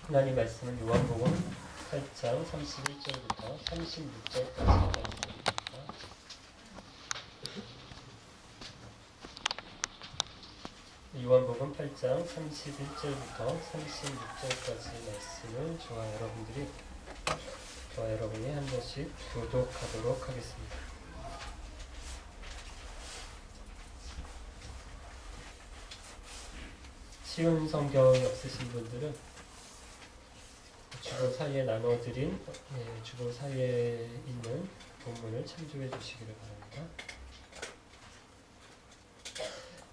하나님 말씀은 요한복음 8장 31절부터 36절까지 말씀입니다. 요한복음 8장 31절부터 36절까지 말씀을 저와 여러분이 한 번씩 교독하도록 하겠습니다. 쉬운 성경이 없으신 분들은 주보 사이에 나눠드린 주보 사이에 있는 본문을 참조해 주시기를 바랍니다.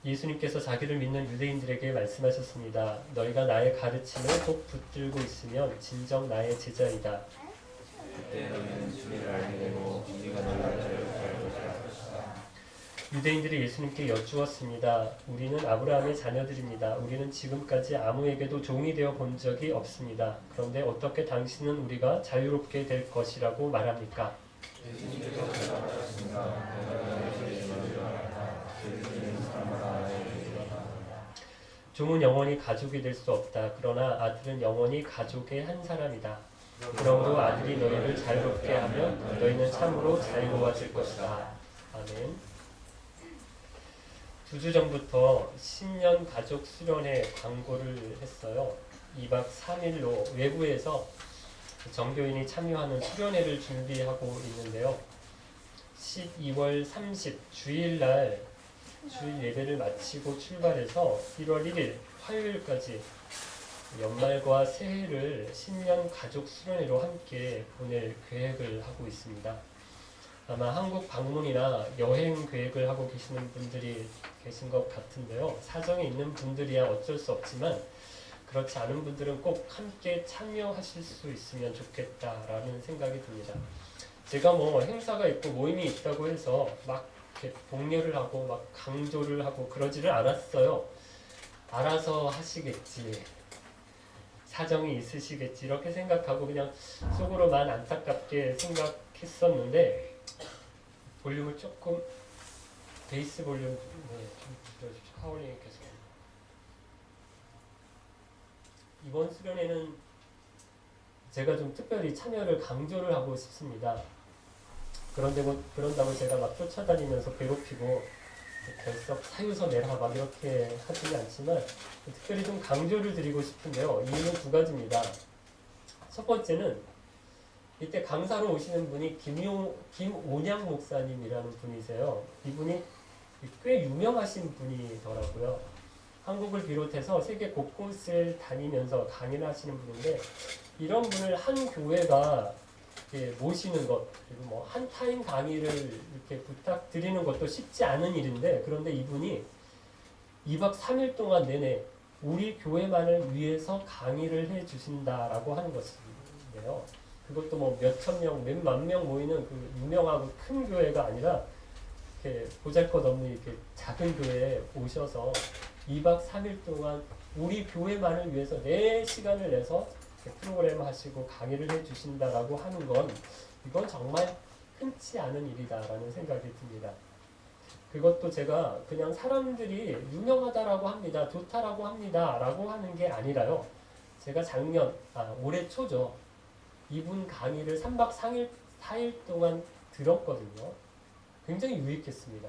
예수님께서 자기를 믿는 유대인들에게 말씀하셨습니다. 너희가 나의 가르침을 꼭 붙들고 있으면 진정 나의 제자이다. 그때 너희는 주를 알게 되고 우리가 너를 알고 잘 것이다. 유대인들이 예수님께 여쭈었습니다. 우리는 아브라함의 자녀들입니다. 우리는 지금까지 아무에게도 종이 되어 본 적이 없습니다. 그런데 어떻게 당신은 우리가 자유롭게 될 것이라고 말합니까? 예수님께서 대답하셨습니다. 내가 너희에게 이르노니 그들은 사람마다 나에게 이르노니 종은 영원히 가족이 될 수 없다. 그러나 아들은 영원히 가족의 한 사람이다. 그러므로 아들이 너희를 자유롭게 하면 너희는 참으로 자유로워질 것이다. 아멘. 2주 전부터 신년 가족 수련회 광고를 했어요. 2박 3일로 외부에서 정교인이 참여하는 수련회를 준비하고 있는데요. 12월 30 주일날 주일 예배를 마치고 출발해서 1월 1일 화요일까지 연말과 새해를 신년 가족 수련회로 함께 보낼 계획을 하고 있습니다. 아마 한국 방문이나 여행 계획을 하고 계시는 분들이 계신 것 같은데요. 사정이 있는 분들이야 어쩔 수 없지만 그렇지 않은 분들은 꼭 함께 참여하실 수 있으면 좋겠다라는 생각이 듭니다. 제가 행사가 있고 모임이 있다고 해서 막 이렇게 독려를 하고 막 강조를 하고 그러지를 않았어요. 알아서 하시겠지. 사정이 있으시겠지. 이렇게 생각하고 그냥 속으로만 안타깝게 생각했었는데 볼륨을 조금 베이스 볼륨 좀 줄여주십시오. 하울링이 계속. 이번 수련회는 제가 좀 특별히 참여를 강조를 하고 싶습니다. 그런다고 제가 막 쫓아다니면서 괴롭히고 결석 사유서 내라 막 이렇게 하지는 않지만 특별히 좀 강조를 드리고 싶은데요. 이유는 두 가지입니다. 첫 번째는 이때 강사로 오시는 분이 김온양 목사님이라는 분이세요. 이분이 꽤 유명하신 분이더라고요. 한국을 비롯해서 세계 곳곳을 다니면서 강의를 하시는 분인데 이런 분을 한 교회가 모시는 것 그리고 한 타임 강의를 이렇게 부탁드리는 것도 쉽지 않은 일인데 그런데 이분이 2박 3일 동안 내내 우리 교회만을 위해서 강의를 해 주신다라고 하는 것인데요. 그것도 몇천 명, 몇만 명 모이는 그 유명하고 큰 교회가 아니라 이렇게 보잘것없는 이렇게 작은 교회에 오셔서 2박 3일 동안 우리 교회만을 위해서 내 시간을 내서 프로그램 하시고 강의를 해주신다라고 하는 건 이건 정말 흔치 않은 일이다라는 생각이 듭니다. 그것도 제가 그냥 사람들이 유명하다라고 합니다, 좋다라고 합니다 라고 하는 게 아니라요. 제가 올해 초죠. 이분 강의를 3박 4일 동안 들었거든요. 굉장히 유익했습니다.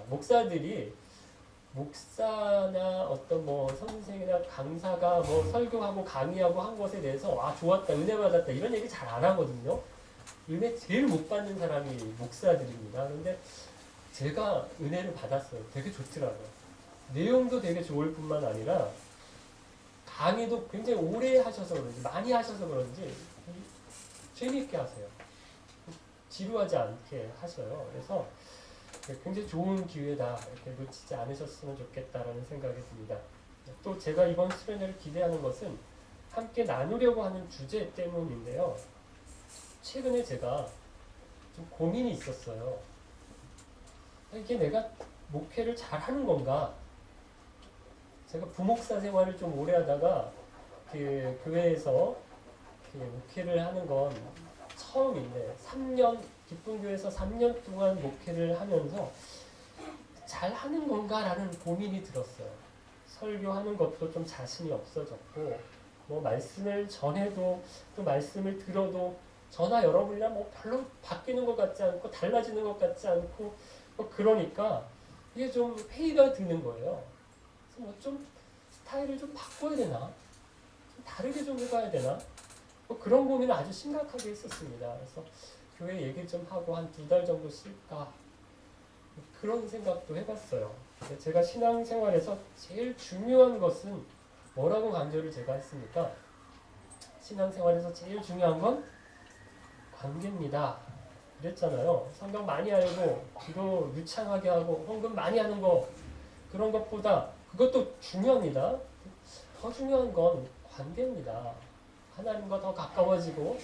목사나 어떤 선생이나 강사가 설교하고 강의하고 한 것에 대해서 좋았다, 은혜 받았다 이런 얘기 잘 안 하거든요. 은혜 제일 못 받는 사람이 목사들입니다. 그런데 제가 은혜를 받았어요. 되게 좋더라고요. 내용도 되게 좋을 뿐만 아니라 강의도 굉장히 오래 하셔서 그런지 많이 하셔서 그런지 재미있게 하세요. 지루하지 않게 하셔요. 그래서 굉장히 좋은 기회다. 이렇게 놓치지 않으셨으면 좋겠다라는 생각이 듭니다. 또 제가 이번 수련회를 기대하는 것은 함께 나누려고 하는 주제 때문인데요. 최근에 제가 좀 고민이 있었어요. 이게 내가 목회를 잘하는 건가? 제가 부목사 생활을 좀 오래 하다가 그 교회에서 목회를 하는 건 처음인데 기쁜 교회에서 3년 동안 목회를 하면서 잘 하는 건가라는 고민이 들었어요. 설교하는 것도 좀 자신이 없어졌고 뭐 말씀을 전해도 또 말씀을 들어도 저나 여러분이랑 뭐 별로 바뀌는 것 같지 않고 달라지는 것 같지 않고 뭐 그러니까 이게 좀 회의가 드는 거예요. 그래서 뭐 좀 스타일을 좀 바꿔야 되나? 좀 다르게 좀 해봐야 되나? 뭐 그런 고민을 아주 심각하게 했었습니다. 그래서 교회 얘기 좀 하고 한 2달 정도 쉴까? 그런 생각도 해봤어요. 근데 제가 신앙생활에서 제일 중요한 것은 뭐라고 강조를 제가 했습니까? 신앙생활에서 제일 중요한 건 관계입니다. 그랬잖아요. 성경 많이 알고 기도 유창하게 하고 헌금 많이 하는 거 그런 것보다 그것도 중요합니다. 더 중요한 건 관계입니다. 하나님과 더 가까워지고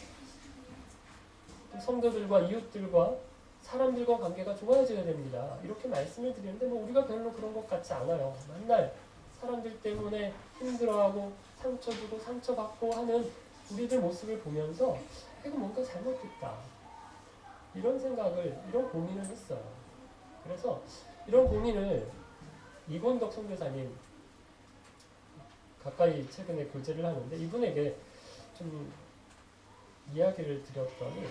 성도들과 이웃들과 사람들과 관계가 좋아져야 됩니다. 이렇게 말씀을 드리는데 뭐 우리가 별로 그런 것 같지 않아요. 맨날 사람들 때문에 힘들어하고 상처 주고 상처받고 하는 우리들 모습을 보면서 이거 뭔가 잘못됐다. 이런 생각을, 이런 고민을 했어요. 그래서 이런 고민을 이권덕 선교사님 가까이 최근에 교제를 하는데 이분에게 좀 이야기를 드렸더니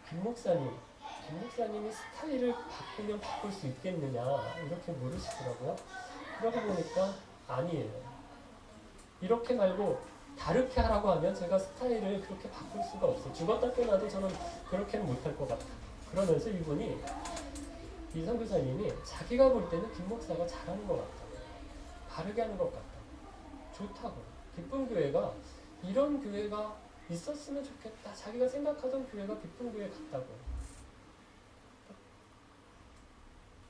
김 목사님이 스타일을 바꾸면 바꿀 수 있겠느냐 이렇게 물으시더라고요. 그러고 보니까 아니에요. 이렇게 말고 다르게 하라고 하면 제가 스타일을 그렇게 바꿀 수가 없어요. 죽었다 깨어나도 저는 그렇게는 못할 것 같아요. 그러면서 이분이 이 선교사님이 자기가 볼 때는 김 목사가 잘하는 것 같다. 바르게 하는 것 같다. 좋다고. 기쁜 교회가 이런 교회가 있었으면 좋겠다. 자기가 생각하던 교회가 기쁜 교회 같다고.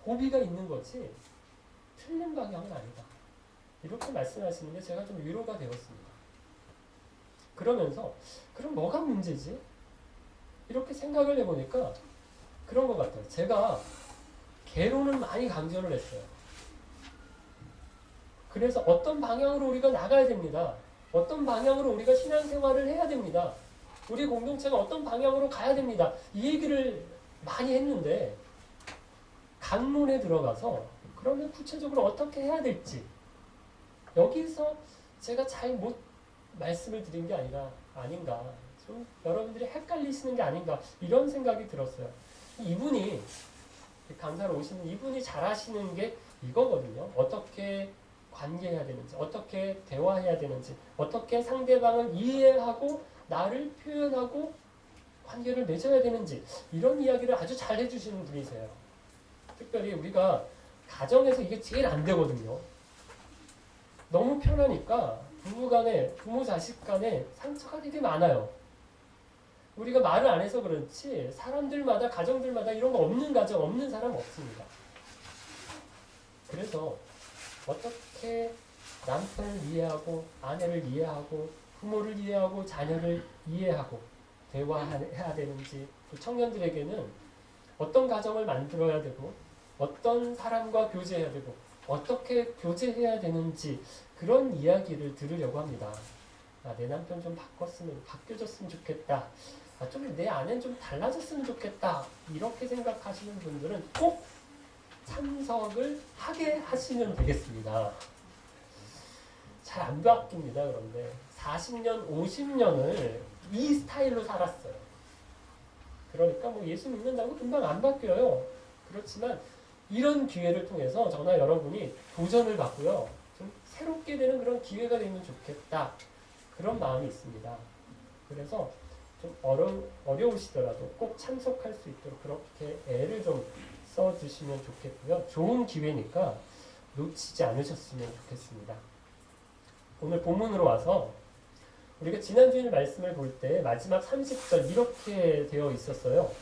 고비가 있는 거지 틀린 방향은 아니다. 이렇게 말씀하시는데 제가 좀 위로가 되었습니다. 그러면서 그럼 뭐가 문제지? 이렇게 생각을 해보니까 그런 것 같아요. 제가 개론을 많이 강조를 했어요. 그래서 어떤 방향으로 우리가 나가야 됩니다. 어떤 방향으로 우리가 신앙생활을 해야 됩니다. 우리 공동체가 어떤 방향으로 가야 됩니다. 이 얘기를 많이 했는데 강론에 들어가서 그러면 구체적으로 어떻게 해야 될지 여기서 제가 잘 못 말씀을 드린 게 아닌가 좀 여러분들이 헷갈리시는 게 아닌가 이런 생각이 들었어요. 이분이 강사로 오시는 이분이 잘하시는 게 이거거든요. 어떻게 관계해야 되는지, 어떻게 대화해야 되는지, 어떻게 상대방을 이해하고 나를 표현하고 관계를 맺어야 되는지 이런 이야기를 아주 잘 해주시는 분이세요. 특별히 우리가 가정에서 이게 제일 안 되거든요. 너무 편하니까 부부 간에, 부모 자식 간에 상처가 되게 많아요. 우리가 말을 안 해서 그렇지 사람들마다, 가정들마다 이런 거 없는 가정, 없는 사람 없습니다. 그래서 어떻게 남편을 이해하고 아내를 이해하고 부모를 이해하고 자녀를 이해하고 대화해야 되는지 또 청년들에게는 어떤 가정을 만들어야 되고 어떤 사람과 교제해야 되고 어떻게 교제해야 되는지 그런 이야기를 들으려고 합니다. 내 남편 좀 바뀌어졌으면 좋겠다. 좀 내 아내는 좀 달라졌으면 좋겠다. 이렇게 생각하시는 분들은 꼭 참석을 하게 하시면 되겠습니다. 잘 안 바뀝니다. 그런데 40년, 50년을 이 스타일로 살았어요. 그러니까 뭐 예수 믿는다고 금방 안 바뀌어요. 그렇지만 이런 기회를 통해서 저나 여러분이 도전을 받고요. 좀 새롭게 되는 그런 기회가 되면 좋겠다. 그런 마음이 있습니다. 그래서 좀 어려우시더라도 꼭 참석할 수 있도록 그렇게 애를 좀 써주시면 좋겠고요. 좋은 기회니까 놓치지 않으셨으면 좋겠습니다. 오늘 본문으로 와서 우리가 지난주일 말씀을 볼 때 마지막 30절 이렇게 되어 있었어요.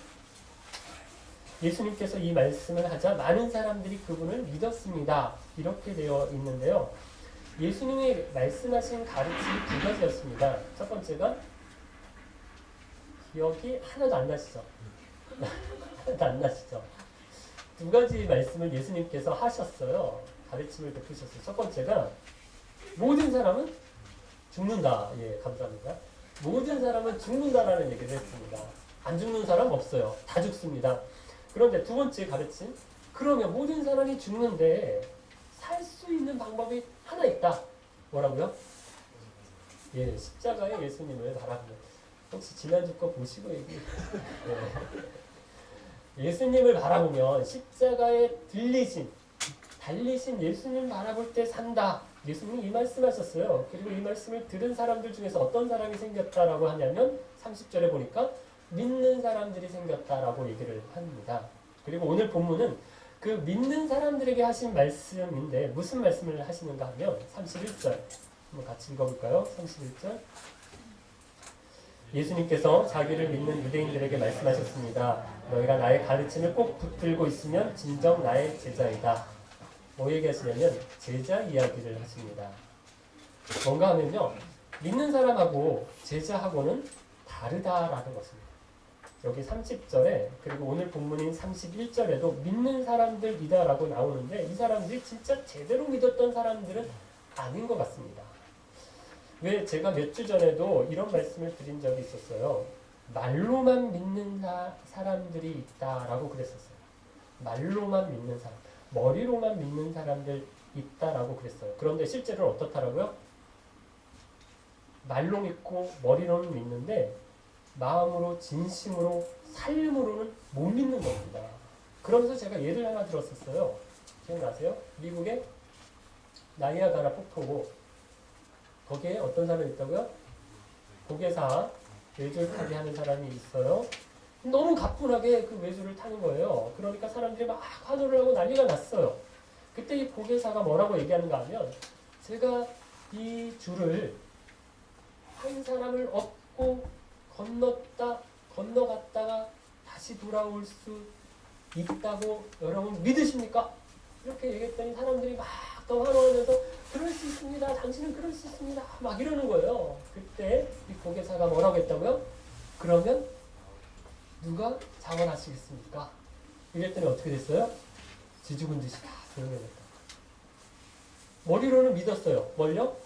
예수님께서 이 말씀을 하자 많은 사람들이 그분을 믿었습니다. 이렇게 되어 있는데요. 예수님이 말씀하신 가르침이 두 가지였습니다. 첫 번째가 기억이 하나도 안 나시죠? 하나도 안 나시죠? 두 가지 말씀을 예수님께서 하셨어요. 가르침을 베푸셨어요. 첫 번째가 모든 사람은 죽는다. 예, 감사합니다. 모든 사람은 죽는다라는 얘기를 했습니다. 안 죽는 사람 없어요. 다 죽습니다. 그런데 두 번째 가르침, 그러면 모든 사람이 죽는데 살 수 있는 방법이 하나 있다. 뭐라고요? 예, 십자가의 예수님을 바라보면 혹시 지난주 거 보시고 얘기 예. 예수님을 바라보면 십자가에 달리신 예수님 바라볼 때 산다. 예수님이 이 말씀하셨어요. 그리고 이 말씀을 들은 사람들 중에서 어떤 사람이 생겼다라고 하냐면 30절에 보니까 믿는 사람들이 생겼다라고 얘기를 합니다. 그리고 오늘 본문은 그 믿는 사람들에게 하신 말씀인데 무슨 말씀을 하시는가 하면 31절 한번 같이 읽어볼까요? 31절 예수님께서 자기를 믿는 유대인들에게 말씀하셨습니다. 너희가 나의 가르침을 꼭 붙들고 있으면 진정 나의 제자이다. 뭐 얘기하시냐면 제자 이야기를 하십니다. 뭔가 하면요. 믿는 사람하고 제자하고는 다르다라는 것입니다. 여기 30절에 그리고 오늘 본문인 31절에도 믿는 사람들이다라고 나오는데 이 사람들이 진짜 제대로 믿었던 사람들은 아닌 것 같습니다. 왜 제가 몇 주 전에도 이런 말씀을 드린 적이 있었어요. 말로만 믿는 사람들이 있다라고 그랬었어요. 말로만 믿는 사람, 머리로만 믿는 사람들 있다라고 그랬어요. 그런데 실제로는 어떻다라고요? 말로 믿고 머리로는 믿는데 마음으로 진심으로 삶으로는 못 믿는 겁니다. 그러면서 제가 예를 하나 들었었어요. 기억나세요? 미국의 나이아가라 폭포고 거기에 어떤 사람이 있다고요? 고개사 외줄타기 하는 사람이 있어요. 너무 가뿐하게 그 외줄을 타는 거예요. 그러니까 사람들이 막 환호를 하고 난리가 났어요. 그때 이 고개사가 뭐라고 얘기하는가 하면 제가 이 줄을 한 사람을 업고 건너갔다가 다시 돌아올 수 있다고 여러분 믿으십니까? 이렇게 얘기했더니 사람들이 막 더 환호하면서 그럴 수 있습니다. 당신은 그럴 수 있습니다. 막 이러는 거예요. 그때 이 고개사가 뭐라고 했다고요? 그러면 누가 자원하시겠습니까? 이랬더니 어떻게 됐어요? 쥐죽은 듯이 다 조용해졌다. 머리로는 믿었어요. 뭘요?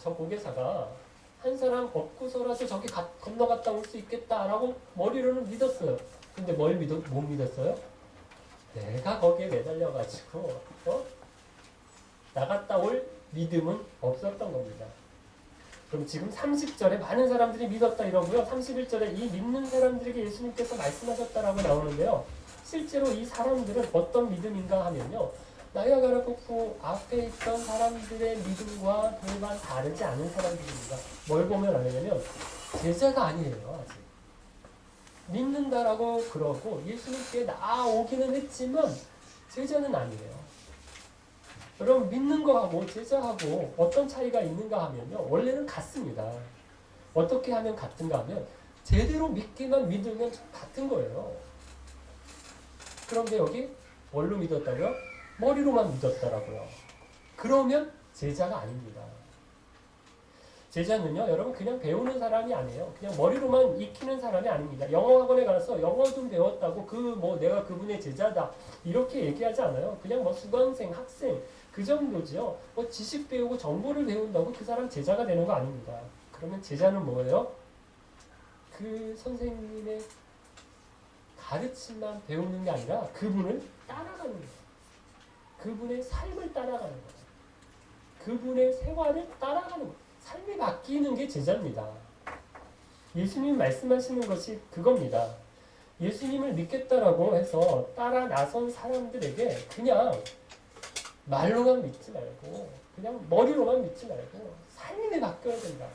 저 고개사가 한 사람 업고서라도 저기 건너갔다 올 수 있겠다라고 머리로는 믿었어요. 근데 못 믿었어요? 내가 거기에 매달려가지고 나갔다 올 믿음은 없었던 겁니다. 그럼 지금 30절에 많은 사람들이 믿었다 이러고요. 31절에 이 믿는 사람들에게 예수님께서 말씀하셨다라고 나오는데요. 실제로 이 사람들은 어떤 믿음인가 하면요. 나이아가라 폭포 앞에 있던 사람들의 믿음과 별반 다르지 않은 사람들입니다. 뭘 보면 아냐면 제자가 아니에요. 아직. 믿는다라고 그러고 예수님께 나오기는 했지만 제자는 아니에요. 여러분 믿는 거하고 제자하고 어떤 차이가 있는가 하면요. 원래는 같습니다. 어떻게 하면 같은가 하면 제대로 믿기만 믿으면 같은 거예요. 그런데 여기 뭘로 믿었다고요? 머리로만 믿었다라고요. 그러면 제자가 아닙니다. 제자는요, 여러분 그냥 배우는 사람이 아니에요. 그냥 머리로만 익히는 사람이 아닙니다. 영어 학원에 가서 영어 좀 배웠다고 내가 그분의 제자다 이렇게 얘기하지 않아요. 그냥 수강생, 학생 그 정도지요. 지식 배우고 정보를 배운다고 그 사람 제자가 되는 거 아닙니다. 그러면 제자는 뭐예요? 그 선생님의 가르침만 배우는 게 아니라 그분을 따라가는 거예요. 그분의 삶을 따라가는 거예요. 그분의 생활을 따라가는 거예요. 삶이 바뀌는 게 제자입니다. 예수님 말씀하시는 것이 그겁니다. 예수님을 믿겠다라고 해서 따라 나선 사람들에게 그냥 말로만 믿지 말고 그냥 머리로만 믿지 말고 삶이 바뀌어야 된다.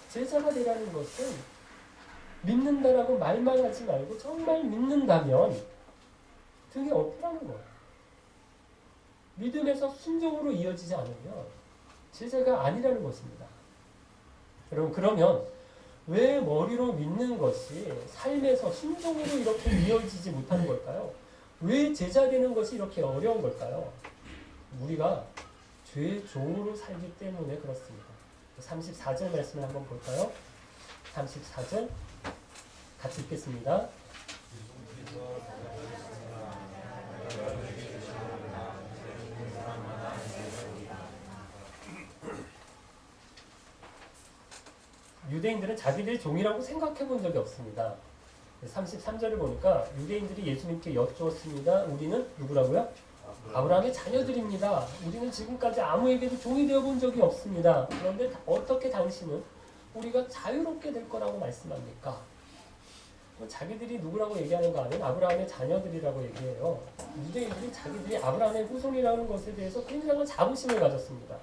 제자가 되라는 것은 믿는다라고 말만 하지 말고 정말 믿는다면 등에 업으라는 거예요. 믿음에서 순종으로 이어지지 않으면 제자가 아니라는 것입니다. 여러분 그러면 왜 머리로 믿는 것이 삶에서 순종으로 이렇게 이어지지 못하는 걸까요? 왜 제자 되는 것이 이렇게 어려운 걸까요? 우리가 죄의 종으로 살기 때문에 그렇습니다. 34절 말씀을 한번 볼까요? 34절 같이 읽겠습니다. 유대인들은 자기들이 종이라고 생각해 본 적이 없습니다. 33절을 보니까 유대인들이 예수님께 여쭈었습니다. 우리는 누구라고요? 아브라함의 자녀들입니다. 우리는 지금까지 아무에게도 종이 되어본 적이 없습니다. 그런데 어떻게 당신은 우리가 자유롭게 될 거라고 말씀합니까? 자기들이 누구라고 얘기하는가 하면 아브라함의 자녀들이라고 얘기해요. 유대인들이 자기들이 아브라함의 후손이라는 것에 대해서 굉장한 자부심을 가졌습니다.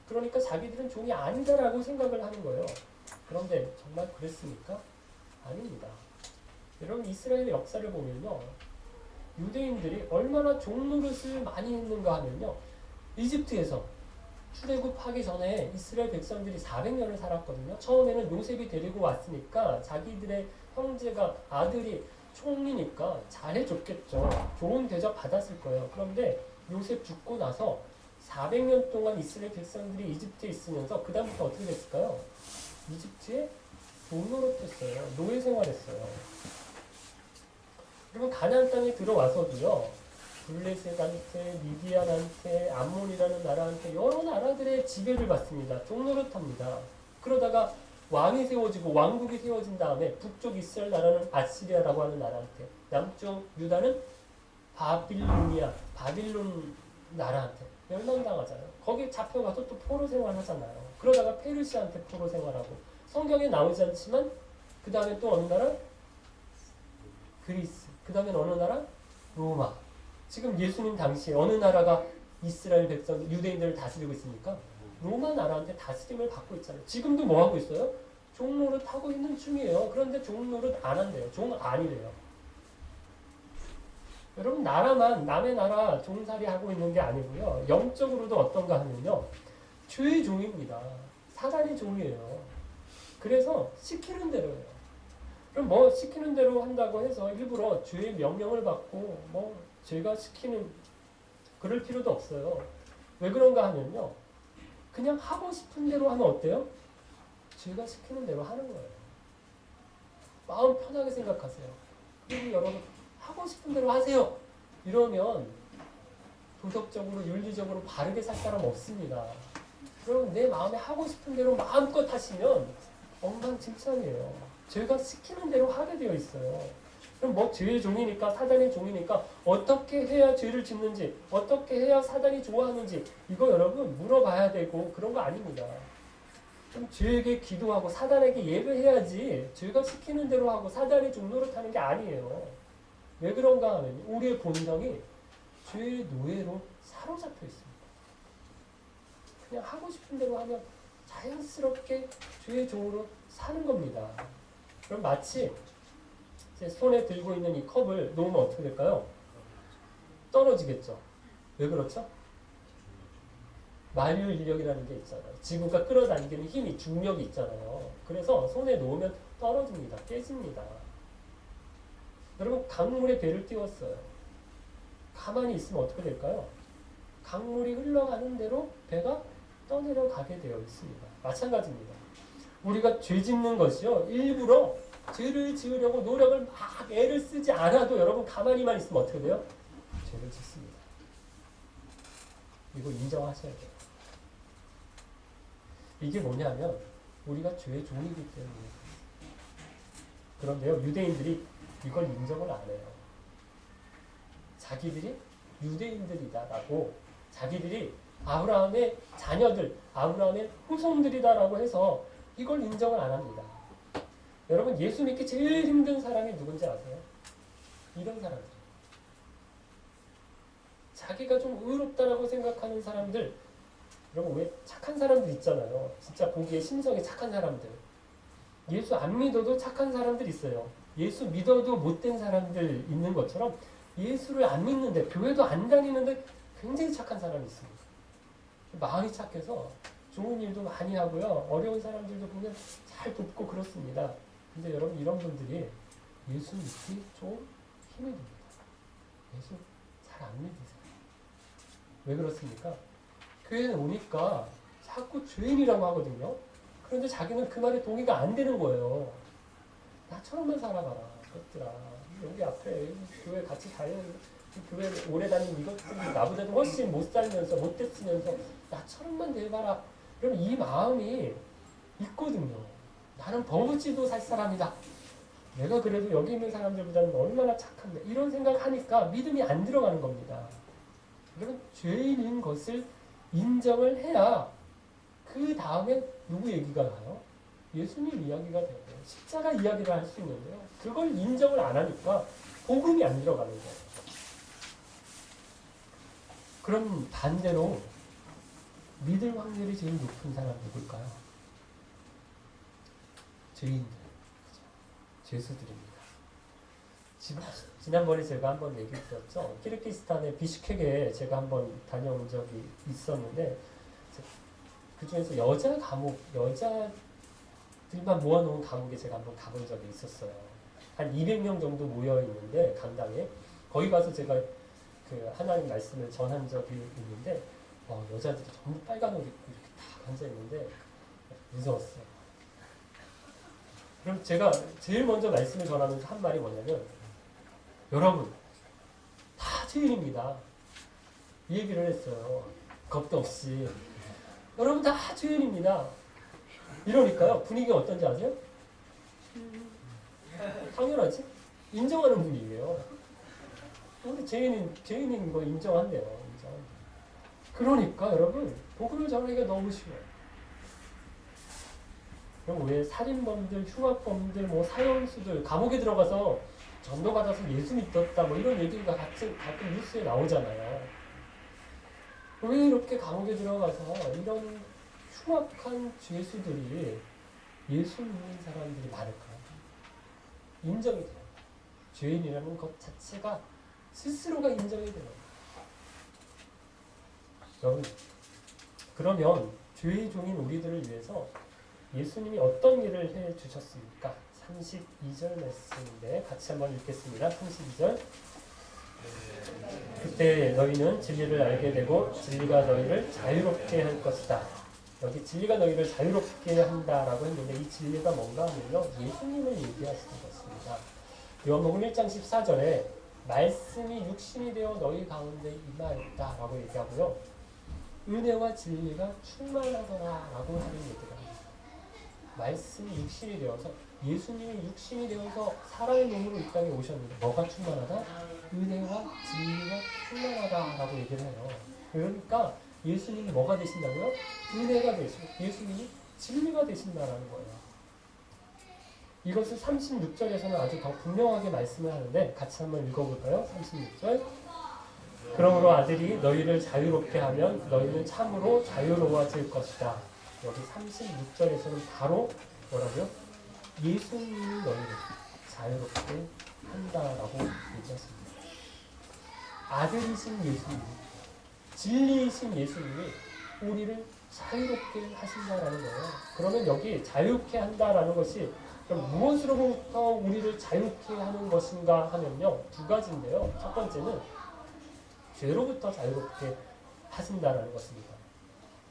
그러니까 자기들은 종이 아니다라고 생각을 하는 거예요. 그런데 정말 그랬습니까? 아닙니다. 여러분 이스라엘의 역사를 보면요. 유대인들이 얼마나 종노릇을 많이 했는가 하면요. 이집트에서 출애굽하기 전에 이스라엘 백성들이 400년을 살았거든요. 처음에는 요셉이 데리고 왔으니까 자기들의 형제가 아들이 총리니까 잘해줬겠죠. 좋은 대접 받았을 거예요. 그런데 요셉 죽고 나서 400년 동안 이스라엘 백성들이 이집트에 있으면서 그 다음부터 어떻게 됐을까요? 이집트에 종노릇했어요. 노예 생활했어요. 그리고 가나안 땅에 들어와서도요. 블레셋한테, 미디안한테, 암몬이라는 나라한테 여러 나라들의 지배를 받습니다. 종노릇합니다. 그러다가 왕이 세워지고 왕국이 세워진 다음에 북쪽 이스라엘 나라는 아시리아라고 하는 나라한테, 남쪽 유다는 바빌론 나라한테 멸망당하잖아요. 거기 잡혀가서 또 포로 생활하잖아요. 그러다가 페르시아한테 포로 생활하고 성경에 나오지 않지만 그 다음에 또 어느 나라? 그리스. 그 다음에 어느 나라? 로마. 지금 예수님 당시에 어느 나라가 이스라엘 백성, 유대인들을 다스리고 있습니까? 로마 나라한테 다스림을 받고 있잖아요. 지금도 뭐 하고 있어요? 종노릇 하고 있는 중이에요. 그런데 종노릇 안 한대요. 종 아니래요. 여러분 나라만 남의 나라 종살이 하고 있는 게 아니고요. 영적으로도 어떤가 하면요. 죄의 종입니다. 사단의 종이에요. 그래서 시키는 대로예요. 그럼 뭐 시키는 대로 한다고 해서 일부러 죄의 명령을 받고 뭐 죄가 시키는 그럴 필요도 없어요. 왜 그런가 하면요. 그냥 하고 싶은 대로 하면 어때요? 죄가 시키는 대로 하는 거예요. 마음 편하게 생각하세요. 그리고 여러분 하고 싶은 대로 하세요. 이러면 도덕적으로 윤리적으로 바르게 살 사람 없습니다. 그럼 내 마음에 하고 싶은 대로 마음껏 하시면 엉망진창이에요. 죄가 시키는 대로 하게 되어 있어요. 그럼 뭐 죄의 종이니까 사단의 종이니까 어떻게 해야 죄를 짓는지 어떻게 해야 사단이 좋아하는지 이거 여러분 물어봐야 되고 그런 거 아닙니다. 좀 죄에게 기도하고 사단에게 예배해야지 죄가 시키는 대로 하고 사단의 종로를 타는 게 아니에요. 왜 그런가 하면 우리의 본성이 죄의 노예로 사로잡혀 있습니다. 그냥 하고 싶은 대로 하면 자연스럽게 죄의 종으로 사는 겁니다. 그럼 마치 제 손에 들고 있는 이 컵을 놓으면 어떻게 될까요? 떨어지겠죠. 왜 그렇죠? 만유 인력이라는 게 있잖아요. 지구가 끌어당기는 힘이 중력이 있잖아요. 그래서 손에 놓으면 떨어집니다. 깨집니다. 여러분 강물에 배를 띄웠어요. 가만히 있으면 어떻게 될까요? 강물이 흘러가는 대로 배가 떠내려가게 되어 있습니다. 마찬가지입니다. 우리가 죄 짓는 것이요. 일부러 죄를 지으려고 노력을 막 애를 쓰지 않아도 여러분 가만히만 있으면 어떻게 돼요? 죄를 짓습니다. 이거 인정하셔야 돼요. 이게 뭐냐면 우리가 죄의 종이기 때문에. 그런데요. 유대인들이 이걸 인정을 안 해요. 자기들이 유대인들이다라고 자기들이 아브라함의 자녀들, 아브라함의 후손들이다라고 해서 이걸 인정을 안 합니다. 여러분 예수 믿기 제일 힘든 사람이 누군지 아세요? 이런 사람들. 자기가 좀 의롭다라고 생각하는 사람들. 여러분 왜 착한 사람들 있잖아요. 진짜 보기에 심성이 착한 사람들. 예수 안 믿어도 착한 사람들 있어요. 예수 믿어도 못된 사람들 있는 것처럼 예수를 안 믿는데 교회도 안 다니는데 굉장히 착한 사람이 있습니다. 마음이 착해서 좋은 일도 많이 하고요. 어려운 사람들도 보면 잘 돕고 그렇습니다. 근데 여러분 이런 분들이 예수 믿기 좀 힘이 듭니다. 예수 잘 안 믿으세요. 왜 그렇습니까? 교회에 오니까 자꾸 죄인이라고 하거든요. 그런데 자기는 그 말에 동의가 안 되는 거예요. 나처럼만 살아봐라. 그것들아. 여기 앞에 교회 같이 다니는 교회 오래 다니는 이것들이 나보다도 훨씬 못 살면서 못 됐으면서 나처럼만 돼봐라. 그럼 이 마음이 있거든요. 나는 버무지도 살 사람이다. 내가 그래도 여기 있는 사람들보다는 얼마나 착한데 이런 생각하니까 믿음이 안 들어가는 겁니다. 그러면 죄인인 것을 인정을 해야 그 다음에 누구 얘기가 나요? 예수님 이야기가 되고 십자가 이야기를 할 수 있는데요. 그걸 인정을 안 하니까 복음이 안 들어가는 거예요. 그럼 반대로 믿을 확률이 제일 높은 사람 누굴까요? 죄인들, 죄수들입니다. 지난번에 제가 한번 얘기 드렸죠. 키르기스탄의 비슈케크에 제가 한번 다녀온 적이 있었는데 그 중에서 여자 감옥, 여자들만 모아놓은 감옥에 제가 한번 가본 적이 있었어요. 한 200명 정도 모여 있는데 강당에 거기 가서 제가 그 하나님 말씀을 전한 적이 있는데 여자들이 전부 빨간 옷 입고 이렇게 딱 앉아 있는데 무서웠어요. 그럼 제가 제일 먼저 말씀을 전하면서 한 말이 뭐냐면 여러분 다 죄인입니다. 이 얘기를 했어요. 겁도 없이 여러분 다 죄인입니다. 이러니까요 분위기가 어떤지 아세요? 당연하지? 인정하는 분위기예요. 우리 죄인인 거 인정한대요. 인정. 그러니까 여러분 복음을 전하기가 너무 쉬워요. 그럼 왜 살인범들, 흉악범들, 뭐 사형수들 감옥에 들어가서 전도받아서 예수 믿었다 뭐 이런 얘기가 가끔 뉴스에 나오잖아요. 왜 이렇게 감옥에 들어가서 이런 흉악한 죄수들이 예수 믿는 사람들이 많을까요? 인정이 돼요. 죄인이라는 것 자체가 스스로가 인정이 돼요. 여러분, 그러면 죄의 종인 우리들을 위해서 예수님이 어떤 일을 해 주셨습니까? 32절 말씀인데 같이 한번 읽겠습니다. 32절. 그때 너희는 진리를 알게 되고 진리가 너희를 자유롭게 할 것이다. 여기 진리가 너희를 자유롭게 한다라고 했는데 이 진리가 뭔가 하면요. 예수님을 얘기하시는 것입니다. 요한복음 1장 14절에 말씀이 육신이 되어 너희 가운데 임하였다라고 얘기하고요. 은혜와 진리가 충만하더라라고 하는 얘기가 합니다. 말씀이 육신이 되어서 예수님이 육신이 되어서 사람의 몸으로 이 땅에 오셨는데 뭐가 충만하다? 은혜와 진리가 충만하다라고 얘기를 해요. 그러니까 예수님이 뭐가 되신다고요? 은혜가 되시고 예수님이 진리가 되신다라는 거예요. 이것을 36절에서는 아주 더 분명하게 말씀을 하는데 같이 한번 읽어볼까요? 36절. 그러므로 아들이 너희를 자유롭게 하면 너희는 참으로 자유로워질 것이다. 여기 36절에서는 바로 뭐라고요? 예수님이 너희를 자유롭게 한다라고 얘기했습니다. 아들이신 예수님, 진리이신 예수님이 우리를 자유롭게 하신다라는 거예요. 그러면 여기 자유롭게 한다라는 것이 그럼 무엇으로부터 우리를 자유롭게 하는 것인가 하면요. 두 가지인데요. 첫 번째는 죄로부터 자유롭게 하신다라는 것입니다.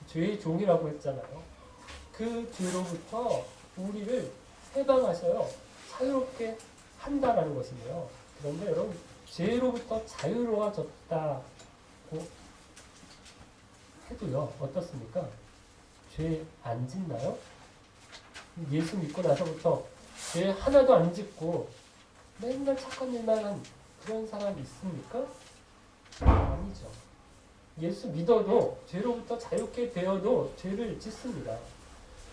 죄의 종이라고 했잖아요. 그 죄로부터 우리를 해방하셔요. 자유롭게 한다라는 것이에요. 그런데 여러분 죄로부터 자유로워졌다고 해도요. 어떻습니까? 죄 안 짓나요? 예수 믿고 나서부터 죄 하나도 안 짓고 맨날 착한 일만 한 그런 사람 있습니까? 아니죠. 예수 믿어도 죄로부터 자유롭게 되어도 죄를 짓습니다.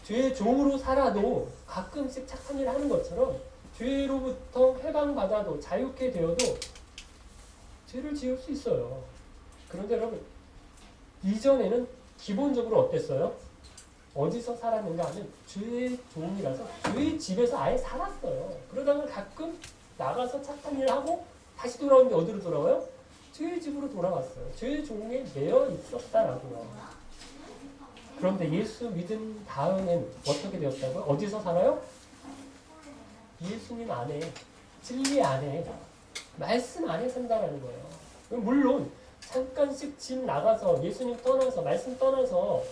죄의 종으로 살아도 가끔씩 착한 일 하는 것처럼 죄로부터 해방받아도 자유롭게 되어도 죄를 지을 수 있어요. 그런데 여러분 이전에는 기본적으로 어땠어요? 어디서 살았는가 하면 죄의 종이라서 죄의 집에서 아예 살았어요. 그러다가 가끔 나가서 착한 일을 하고 다시 돌아오는데 어디로 돌아와요? 죄의 집으로 돌아왔어요. 죄의 종에 매여 있었다라고요. 그런데 예수 믿은 다음엔 어떻게 되었다고요? 어디서 살아요? 예수님 안에, 진리 안에, 말씀 안에 산다라는 거예요. 물론 잠깐씩 집 나가서 예수님 떠나서 말씀 떠나서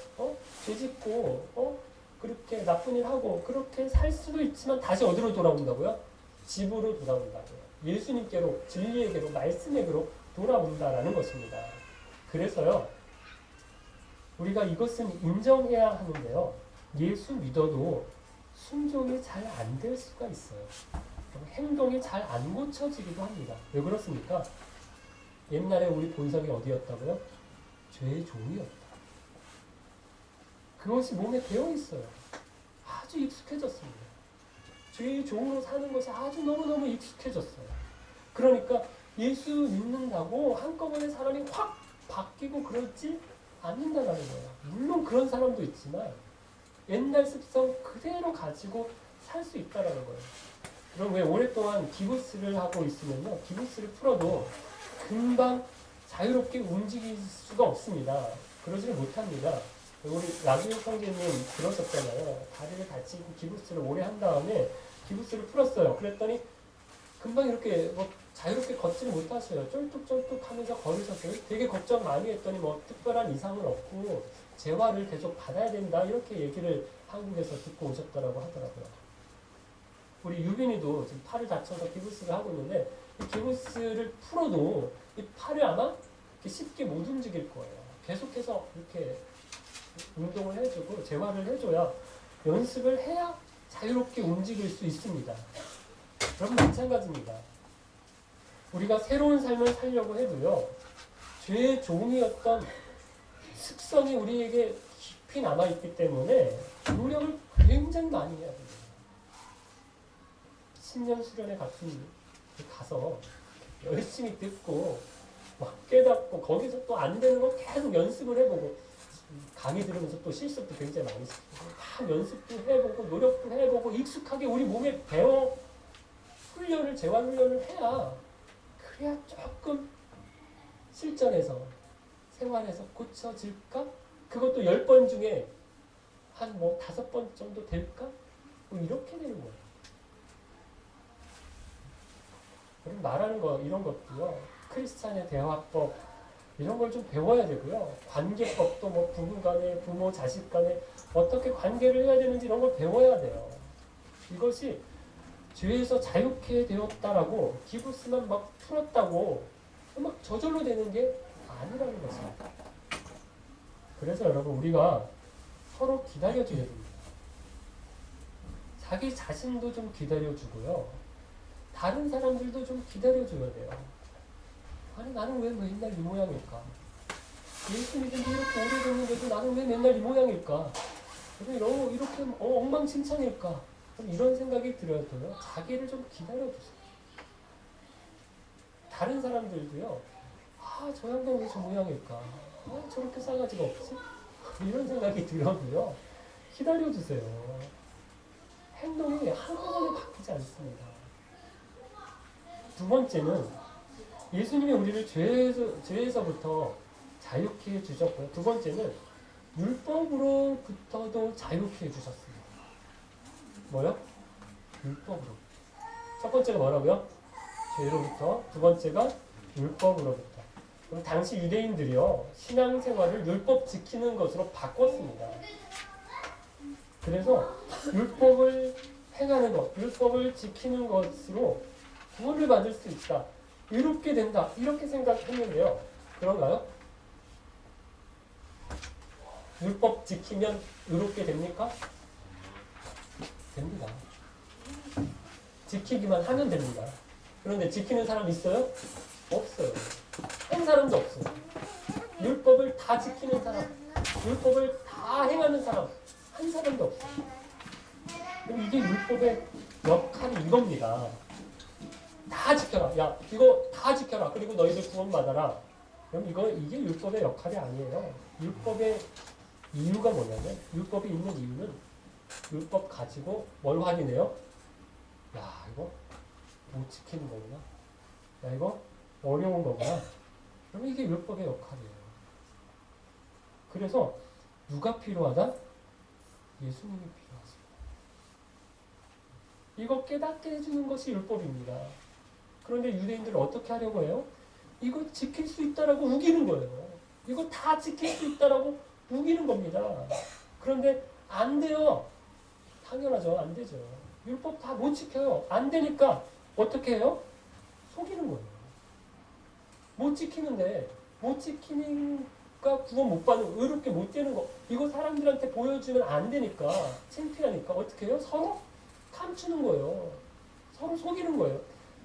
죄 짓고 그렇게 나쁜 일 하고 그렇게 살 수도 있지만 다시 어디로 돌아온다고요? 집으로 돌아온다고요. 예수님께로 진리에게로 말씀에게로 돌아온다라는 것입니다. 그래서요 우리가 이것은 인정해야 하는데요. 예수 믿어도 순종이 잘 안 될 수가 있어요. 행동이 잘 안 고쳐지기도 합니다. 왜 그렇습니까? 옛날에 우리 본성이 어디였다고요? 죄의 종이었다. 그것이 몸에 배어 있어요. 아주 익숙해졌습니다. 죄의 종으로 사는 것이 아주 너무너무 익숙해졌어요. 그러니까 예수 믿는다고 한꺼번에 사람이 확 바뀌고 그러지 않는다는 거예요. 물론 그런 사람도 있지만 옛날 습성 그대로 가지고 살 수 있다는 거예요. 그럼 왜 오랫동안 기부스를 하고 있으면요, 기부스를 풀어도 금방 자유롭게 움직일 수가 없습니다. 그러지를 못합니다. 우리 라주일 형제님 그러셨잖아요. 다리를 다치고 기부스를 오래 한 다음에 기부스를 풀었어요. 그랬더니 금방 이렇게 뭐 자유롭게 걷지를 못하셔요. 쫄뚝쫄뚝 하면서 걸으셨어요. 되게 걱정 많이 했더니 뭐 특별한 이상은 없고 재활을 계속 받아야 된다 이렇게 얘기를 한국에서 듣고 오셨다라고 하더라고요. 우리 유빈이도 지금 팔을 다쳐서 기부스를 하고 있는데 이 기부스를 풀어도 이 팔을 아마 이렇게 쉽게 못 움직일 거예요. 계속해서 이렇게 운동을 해주고 재활을 해줘야 연습을 해야 자유롭게 움직일 수 있습니다. 그럼 마찬가지입니다. 우리가 새로운 삶을 살려고 해도요, 죄의 종이었던 습성이 우리에게 깊이 남아있기 때문에 노력을 굉장히 많이 해야 됩니다. 10년 수련회 같은 가서 열심히 듣고 막 깨닫고 거기서 또 안 되는 거 계속 연습을 해보고 강의 들으면서 또 실습도 굉장히 많이 시키고 막 연습도 해보고 노력도 해보고 익숙하게 우리 몸에 배워 훈련을 재활 훈련을 해야 그래야 조금 실전에서 생활에서 고쳐질까? 그것도 10번 중에 한 뭐 5번 정도 될까? 뭐 이렇게 되는 거예요. 그럼 말하는 거 이런 것도요. 크리스찬의 대화법 이런 걸 좀 배워야 되고요. 관계법도 뭐 부부 간에 부모 자식 간에 어떻게 관계를 해야 되는지 이런 걸 배워야 돼요. 이것이 죄에서 자유케 되었다라고 기부스만 막 풀었다고 막 저절로 되는 게 아니라는 것입니다. 그래서 여러분 우리가 서로 기다려줘야 됩니다. 자기 자신도 좀 기다려주고요. 다른 사람들도 좀 기다려줘야 돼요. 아니 나는 왜 맨날 이 모양일까? 예수 믿은 지 이렇게 오래됐는데도 나는 왜 맨날 이 모양일까? 왜 이렇게 엉망진창일까? 이런 생각이 들어도요. 자기를 좀 기다려주세요. 다른 사람들도요. 아, 저 양반 왜 저 모양일까? 아, 저렇게 싸가지가 없지? 이런 생각이 들어도요. 기다려주세요. 행동이 한꺼번에 바뀌지 않습니다. 두 번째는 예수님이 우리를 죄에서부터 자유케 해주셨고요. 두 번째는 율법으로부터도 자유케 해주셨습니다. 뭐요? 율법으로. 첫 번째가 뭐라고요? 죄로부터. 두 번째가 율법으로부터. 그럼 당시 유대인들이요. 신앙생활을 율법 지키는 것으로 바꿨습니다. 그래서 율법을 행하는 것, 율법을 지키는 것으로 구원을 받을 수 있다. 의롭게 된다. 이렇게 생각했는데요. 그런가요? 율법 지키면 의롭게 됩니까? 됩니다. 지키기만 하면 됩니다. 그런데 지키는 사람 있어요? 없어요. 한 사람도 없어요. 율법을 다 지키는 사람, 율법을 다 행하는 사람, 한 사람도 없어요. 그럼 이게 율법의 역할이 이겁니다. 다 지켜라. 야, 이거 다 지켜라. 그리고 너희들 구원받아라. 그럼 이게 율법의 역할이 아니에요. 율법의 이유가 뭐냐면, 율법이 있는 이유는 율법 가지고 뭘 확인해요? 야, 이거 못 지키는 거구나. 야, 이거 어려운 거구나. 그럼 이게 율법의 역할이에요. 그래서 누가 필요하다? 예수님이 필요하십니다. 이거 깨닫게 해주는 것이 율법입니다. 그런데 유대인들은 어떻게 하려고 해요? 이거 지킬 수 있다라고 우기는 거예요. 이거 다 지킬 수 있다라고 우기는 겁니다. 그런데 안 돼요. 당연하죠. 안 되죠. 율법 다 못 지켜요. 안 되니까 어떻게 해요? 속이는 거예요. 못 지키는데 못 지키니까 구원 못 받는 의롭게 못 되는 거. 이거 사람들한테 보여주면 안 되니까 창피하니까 어떻게 해요? 서로 감추는 거예요. 서로 속이는 거예요.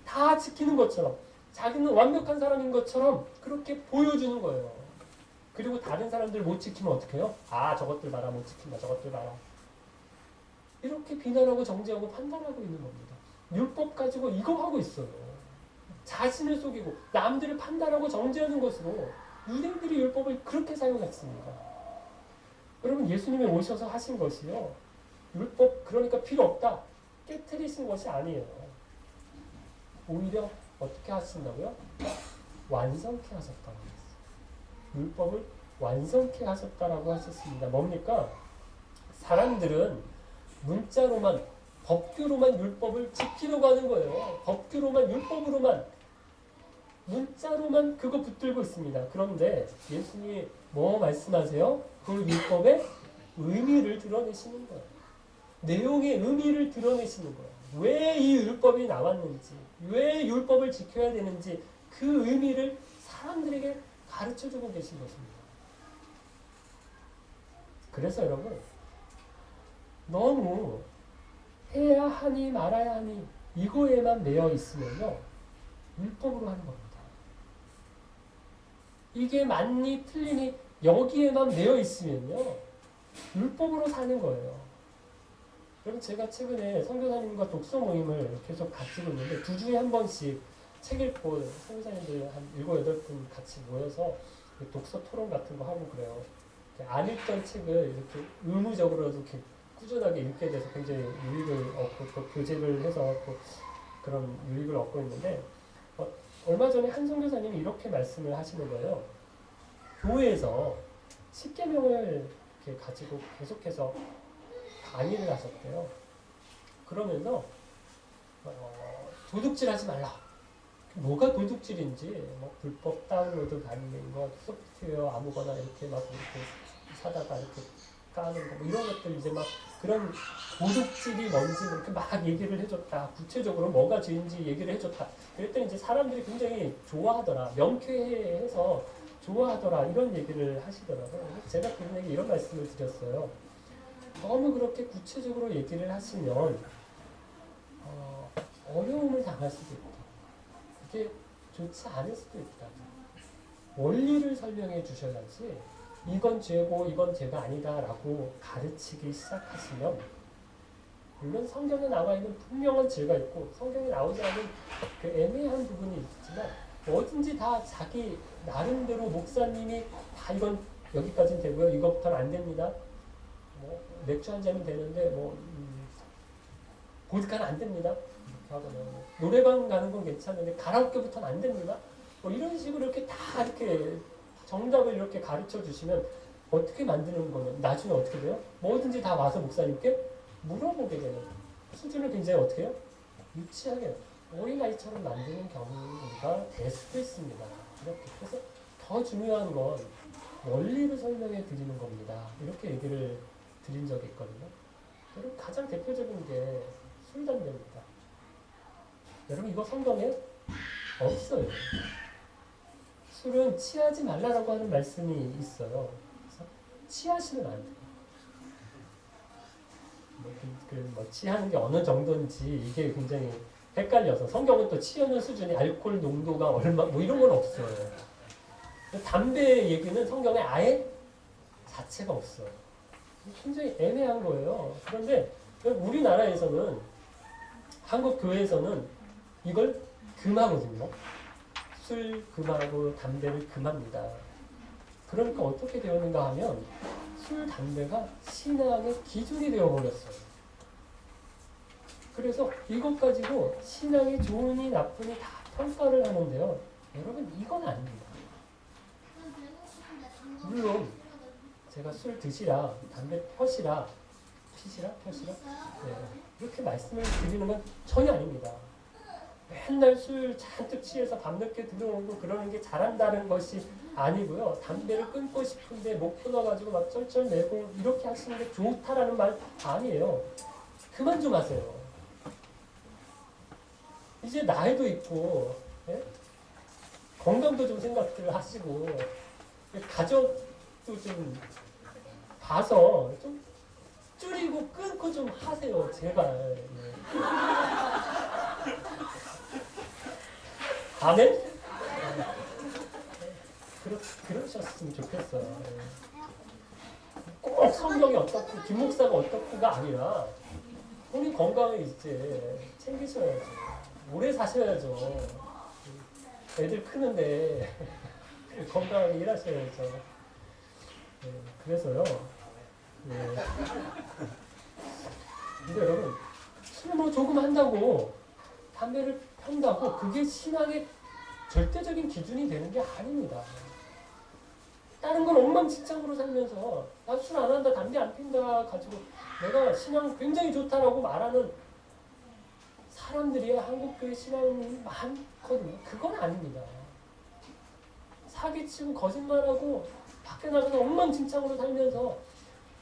다 지키는 것처럼 자기는 완벽한 사람인 것처럼 그렇게 보여주는 거예요. 그리고 다른 사람들 못 지키면 어떻게 해요? 아, 저것들 봐라, 못 지킨다, 저것들 봐라. 이렇게 비난하고 정죄하고 판단하고 있는 겁니다. 율법 가지고 이거 하고 있어요. 자신을 속이고 남들을 판단하고 정죄하는 것으로 유대인들이 율법을 그렇게 사용했습니다. 여러분, 예수님이 오셔서 하신 것이요, 율법 그러니까 필요 없다 깨트리신 것이 아니에요. 오히려 어떻게 하신다고요? 완성케 하셨다고 했어요. 율법을 완성케 하셨다라고 하셨습니다. 뭡니까? 사람들은 문자로만, 법규로만 율법을 지키려고 하는 거예요. 법규로만, 율법으로만, 문자로만 그거 붙들고 있습니다. 그런데 예수님이 뭐 말씀하세요? 그 율법의 의미를 드러내시는 거예요. 내용의 의미를 드러내시는 거예요. 왜 이 율법이 나왔는지, 왜 율법을 지켜야 되는지 그 의미를 사람들에게 가르쳐주고 계신 것입니다. 그래서 여러분, 너무 해야 하니 말아야 하니 이거에만 매여 있으면요, 율법으로 하는 겁니다. 이게 맞니 틀리니 여기에만 매여 있으면요, 율법으로 사는 거예요. 여러분, 제가 최근에 선교사님과 독서 모임을 계속 가지고 있는데 2주에 한 번씩 책 읽고 선교사님들 한 7, 8분 같이 모여서 독서 토론 같은 거 하고 그래요. 안 읽던 책을 이렇게 의무적으로도 이렇게 꾸준하게 읽게 돼서 굉장히 유익을 얻고 또 교재를 해서 또 그런 유익을 얻고 있는데, 얼마 전에 한 선교사님이 이렇게 말씀을 하시는 거예요. 교회에서 10계명을 이렇게 가지고 계속해서 강의를 하셨대요. 그러면서 도둑질하지 말라. 뭐가 도둑질인지, 뭐 불법 다운로드 받는 거, 소프트웨어 아무거나 이렇게 막 이렇게 사다가 이렇게 까는 거, 뭐 이런 것들 이제 막 그런 도둑질이 뭔지 이렇게 막 얘기를 해줬다. 구체적으로 뭐가 죄인지 얘기를 해줬다. 그랬더니 이제 사람들이 굉장히 좋아하더라. 명쾌해서 좋아하더라. 이런 얘기를 하시더라고요. 제가 그분에게 이런 말씀을 드렸어요. 너무 그렇게 구체적으로 얘기를 하시면 어려움을 당할 수도 있다. 그게 좋지 않을 수도 있다. 원리를 설명해 주셔야지 이건 죄고 이건 죄가 아니다라고 가르치기 시작하시면, 물론 성경에 나와 있는 분명한 죄가 있고 성경에 나오지 않은 그 애매한 부분이 있지만 뭐든지 다 자기 나름대로 목사님이 다 이건 여기까지는 되고요, 이것부터는 안 됩니다. 뭐 맥주 한 잔은 되는데 뭐 보드카는 안 됩니다. 노래방 가는 건 괜찮은데 가라오케부터는 안 됩니다. 뭐 이런 식으로 이렇게 다 이렇게 정답을 이렇게 가르쳐 주시면 어떻게 만드는 거는 나중에 어떻게 돼요? 뭐든지 다 와서 목사님께 물어보게 되는 수준을 굉장히 어떻게 해요? 유치하게 어린아이처럼 만드는 경우가 될 수도 있습니다. 이렇게. 그래서 더 중요한 건 원리를 설명해 드리는 겁니다. 이렇게 얘기를 드린 적이 있거든요. 여러분, 가장 대표적인 게 술, 담배입니다. 여러분, 이거 성경에 없어요. 술은 취하지 말라라고 하는 말씀이 있어요. 그래서 취하시면 안 돼요. 뭐 취하는 게 어느 정도인지 이게 굉장히 헷갈려서, 성경은 또 취하는 수준이 알코올 농도가 얼마 뭐 이런 건 없어요. 담배 얘기는 성경에 아예 자체가 없어요. 굉장히 애매한 거예요. 그런데 우리나라에서는, 한국 교회에서는 이걸 금하거든요. 술 금하고 담배를 금합니다. 그러니까 어떻게 되었는가 하면 술, 담배가 신앙의 기준이 되어버렸어요. 그래서 이것 가지고 신앙이 좋으니 나쁘니 다 평가를 하는데요. 여러분, 이건 아닙니다. 물론 제가 술 드시라, 담배 펴시라, 피시라? 네. 이렇게 말씀을 드리는 건 전혀 아닙니다. 맨날 술 잔뜩 취해서 밤늦게 들어오고 그러는 게 잘한다는 것이 아니고요. 담배를 끊고 싶은데 못 끊어가지고 막 쩔쩔매고 이렇게 하시는 게 좋다라는 말 아니에요. 그만 좀 하세요. 이제 나이도 있고, 예? 건강도 좀 생각을 하시고, 가족도 좀 봐서 좀 줄이고 끊고 좀 하세요. 제발. 예. 아멘? 그러셨으면 좋겠어요. 꼭 성경이 어떻고 김 목사가 어떻고가 아니라 본인 건강을 이제 챙기셔야죠. 오래 사셔야죠. 애들 크는데 건강하게 일하셔야죠. 네, 그래서요. 네. 근데 여러분 술 뭐 조금 한다고 담배를 편다고 그게 신앙의 절대적인 기준이 되는 게 아닙니다. 다른 건 엉망진창으로 살면서 나 술 안 한다, 담배 안 핀다 가지고 내가 신앙 굉장히 좋다라고 말하는 사람들이 한국교회 신앙이 많거든요. 그건 아닙니다. 사기치고 거짓말하고 밖에 나가서 엉망진창으로 살면서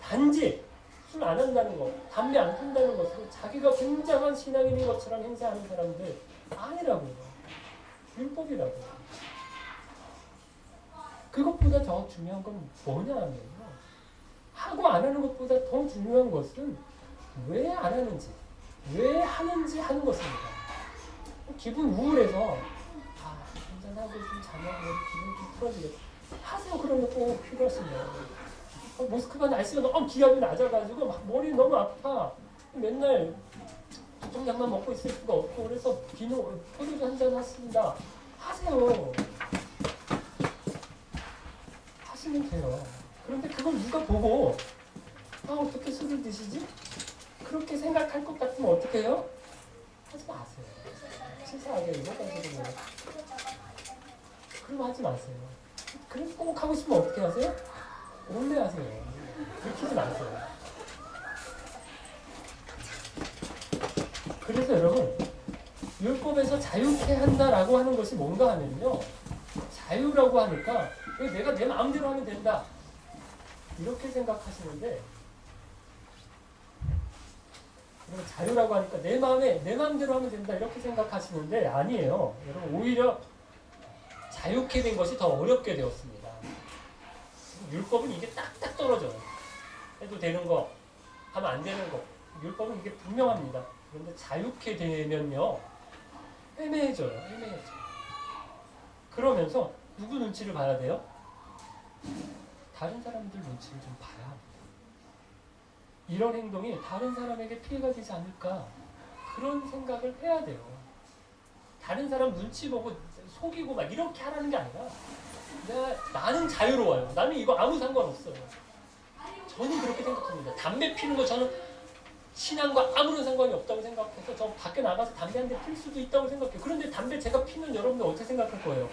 단지 술 안 한다는 것, 담배 안 핀다는 것으로 자기가 굉장한 신앙인인 것처럼 행세하는 사람들 아니라고요. 율법이라고. 그것보다 더 중요한 건 뭐냐 하면요. 하고 안 하는 것보다 더 중요한 것은 왜 안 하는지, 왜 하는지 하는 것입니다. 기분 우울해서 한잔하고 좀 자면 기분 좀 풀어지겠다. 하세요. 그러면 꼭 필요하시면. 모스크바 날씨가 너무 기압이 낮아가지고 막 머리 너무 아파. 맨날 조종약만 먹고 있을 수가 없고 그래서 포도주 한잔 하십니다. 하세요. 하시면 돼요. 그런데 그걸 누가 보고 어떻게 술을 드시지? 그렇게 생각할 것 같으면 어떻게 해요? 하지 마세요. 치사하게 이거 가지고 그럼 하지 마세요. 그럼 꼭 하고 싶으면 어떻게 하세요? 원래 하세요. 들키지 마세요. 그래서 여러분 율법에서 자유케 한다라고 하는 것이 뭔가 하면요. 자유라고 하니까 내가 내 마음대로 하면 된다. 이렇게 생각하시는데 자유라고 하니까 내 마음대로 하면 된다. 이렇게 생각하시는데 아니에요. 여러분 오히려 자유케 된 것이 더 어렵게 되었습니다. 율법은 이게 딱딱 떨어져요. 해도 되는 거, 하면 안 되는 거. 율법은 이게 분명합니다. 그런데 자유케 되면요. 애매해져요. 그러면서 누구 눈치를 봐야 돼요? 다른 사람들 눈치를 좀 봐야 합니다. 이런 행동이 다른 사람에게 피해가 되지 않을까 그런 생각을 해야 돼요. 다른 사람 눈치 보고 속이고 막 이렇게 하라는 게 아니라 나는 자유로워요. 나는 이거 아무 상관없어요. 저는 그렇게 생각합니다. 담배 피는 거 저는 신앙과 아무런 상관이 없다고 생각해서 저 밖에 나가서 담배 한 대 필 수도 있다고 생각해요. 그런데 담배 제가 피면 여러분들 어떻게 생각할 거예요?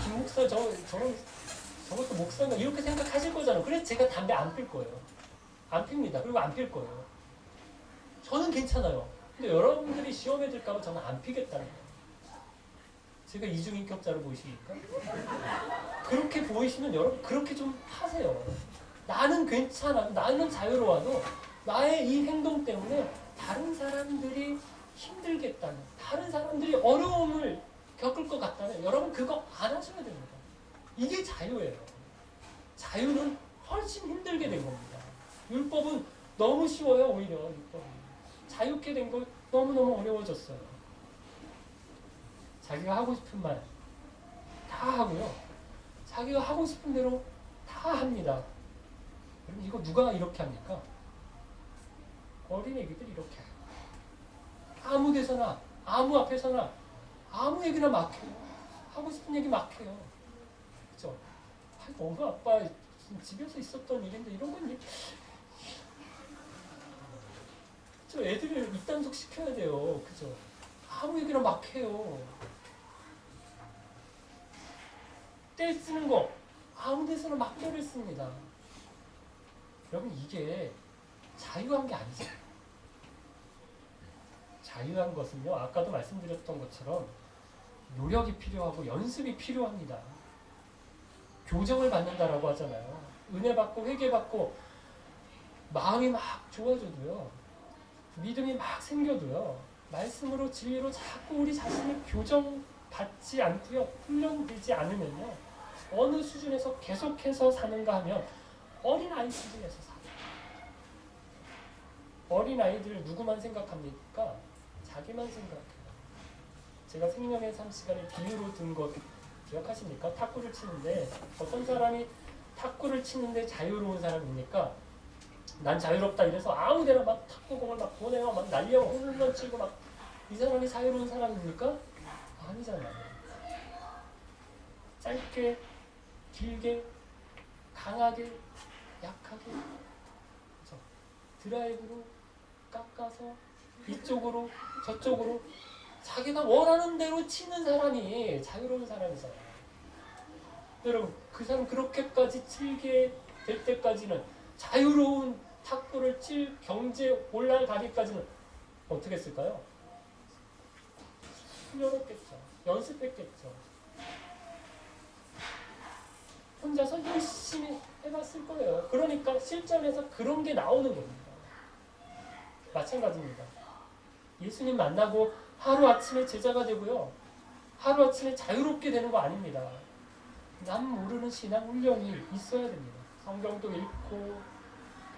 김 목사 저것도 목사인가 이렇게 생각하실 거잖아요. 그래서 제가 담배 안 필 거예요. 안 핍니다. 그리고 안 필 거예요. 저는 괜찮아요. 근데 여러분들이 시험에 들까봐 저는 안 피겠다는 거예요. 제가 이중인격자로 보이십니까? 그렇게 보이시면 여러분 그렇게 좀 하세요. 나는 괜찮아. 나는 자유로워도 나의 이 행동 때문에 다른 사람들이 힘들겠다는, 다른 사람들이 어려움을 겪을 것 같다면 여러분 그거 안 하셔야 됩니다. 이게 자유예요. 자유는 훨씬 힘들게 된 겁니다. 율법은 너무 쉬워요. 오히려 율법은. 자유케 된 거 너무너무 어려워졌어요. 자기가 하고 싶은 말 다 하고요. 자기가 하고 싶은 대로 다 합니다. 그럼 이거 누가 이렇게 합니까? 어린애기들이 이렇게 해요. 아무 데서나 아무 앞에서나 아무 얘기나 막 해요. 하고 싶은 얘기 막 해요. 그죠? 엄마 아빠 집에서 있었던 일인데 이런 건 저 애들을 입단속 시켜야 돼요. 그죠? 아무 얘기나 막 해요. 때 쓰는 거 아무 데서나 막 때를 씁니다. 여러분 이게 자유한 게 아니죠. 자유한 것은요. 아까도 말씀드렸던 것처럼 노력이 필요하고 연습이 필요합니다. 교정을 받는다라고 하잖아요. 은혜 받고 회개 받고 마음이 막 좋아져도요. 믿음이 막 생겨도요. 말씀으로 진리로 자꾸 우리 자신을 교정받지 않고요. 훈련되지 않으면요. 어느 수준에서 계속해서 사는가 하면 어린아이 수준에서 살아요. 어린아이들 누구만 생각합니까? 자기만 생각해요. 제가 생명의 삶 시간에 비유로 든 것 기억하십니까? 탁구를 치는데 어떤 사람이 탁구를 치는데 자유로운 사람입니까? 난 자유롭다 이래서 아무데나 막 탁구공을 막 보내고 막 날려 홈런 치고 막 이 사람이 자유로운 사람입니까? 아니잖아요. 짧게, 길게, 강하게, 약하게, 그렇죠? 드라이브로 깎아서 이쪽으로 저쪽으로 자기가 원하는 대로 치는 사람이 자유로운 사람이잖아요. 여러분 그 사람 그렇게까지 치게 될 때까지는 자유로운 탁구를 칠 경지에 올라가기까지는 어떻게 했을까요? 훈련했겠죠. 연습했겠죠. 혼자서 열심히 해봤을 거예요. 그러니까 실전에서 그런 게 나오는 겁니다. 마찬가지입니다. 예수님 만나고 하루아침에 제자가 되고요. 하루아침에 자유롭게 되는 거 아닙니다. 남 모르는 신앙 훈련이 있어야 됩니다. 성경도 읽고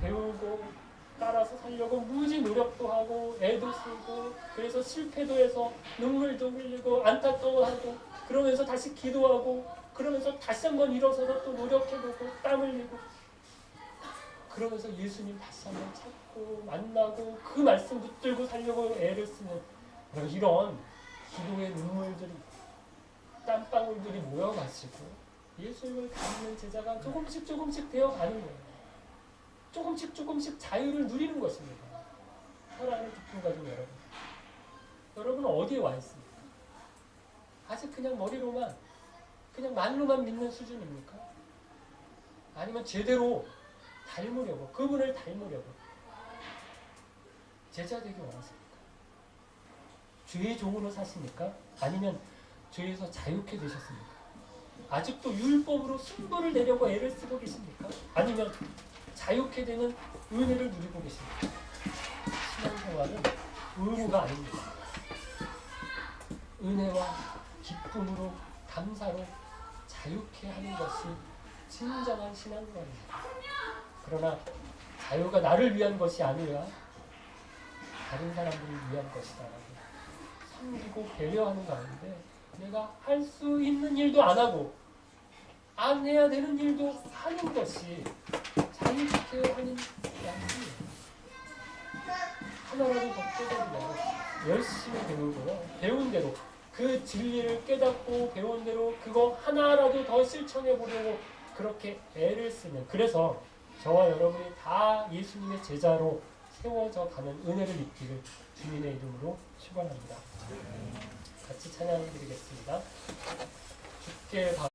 배우고 따라서 살려고 무지 노력도 하고 애도 쓰고 그래서 실패도 해서 눈물도 흘리고 안타까워 하고 그러면서 다시 기도하고 그러면서 다시 한번 일어서서 또 노력해보고 땀 흘리고 그러면서 예수님 다시 한번 찾고 만나고 그 말씀 붙들고 살려고 애를 쓰는 이런 기도의 눈물들이 땀방울들이 모여가지고 예수님을 닮는 제자가 조금씩 되어가는 거예요. 조금씩 자유를 누리는 것입니다. 사랑하는 기쁨 가진 여러분. 여러분은 어디에 와 있습니까? 아직 그냥 머리로만 그냥 말로만 믿는 수준입니까? 아니면 제대로 닮으려고 그분을 닮으려고 제자 되기 원하십니까? 주의 종으로 사십니까? 아니면 죄에서 자유케 되셨습니까? 아직도 율법으로 승부를 내려고 애를 쓰고 계십니까? 아니면 자유케 되는 은혜를 누리고 계십니까? 신앙생활은 의무가 아닙니다. 은혜와 기쁨으로 감사로 자유케 하는 것이 진정한 신앙생활입니다. 그러나 자유가 나를 위한 것이 아니라 다른 사람들을 위한 것이다. 섬기고 배려하는 가운데 내가 할 수 있는 일도 안 하고 안 해야 되는 일도 하는 것이 자유케 하는 양식이에요. 하나라도 더 깨달으려고 열심히 배우고 배운 대로 그 진리를 깨닫고 배운 대로 그거 하나라도 더 실천해 보려고 그렇게 애를 쓰는 그래서 저와 여러분이 다 예수님의 제자로 세워져 가는 은혜를 입기를 주님의 이름으로 축원합니다. 같이 찬양드리겠습니다. 주께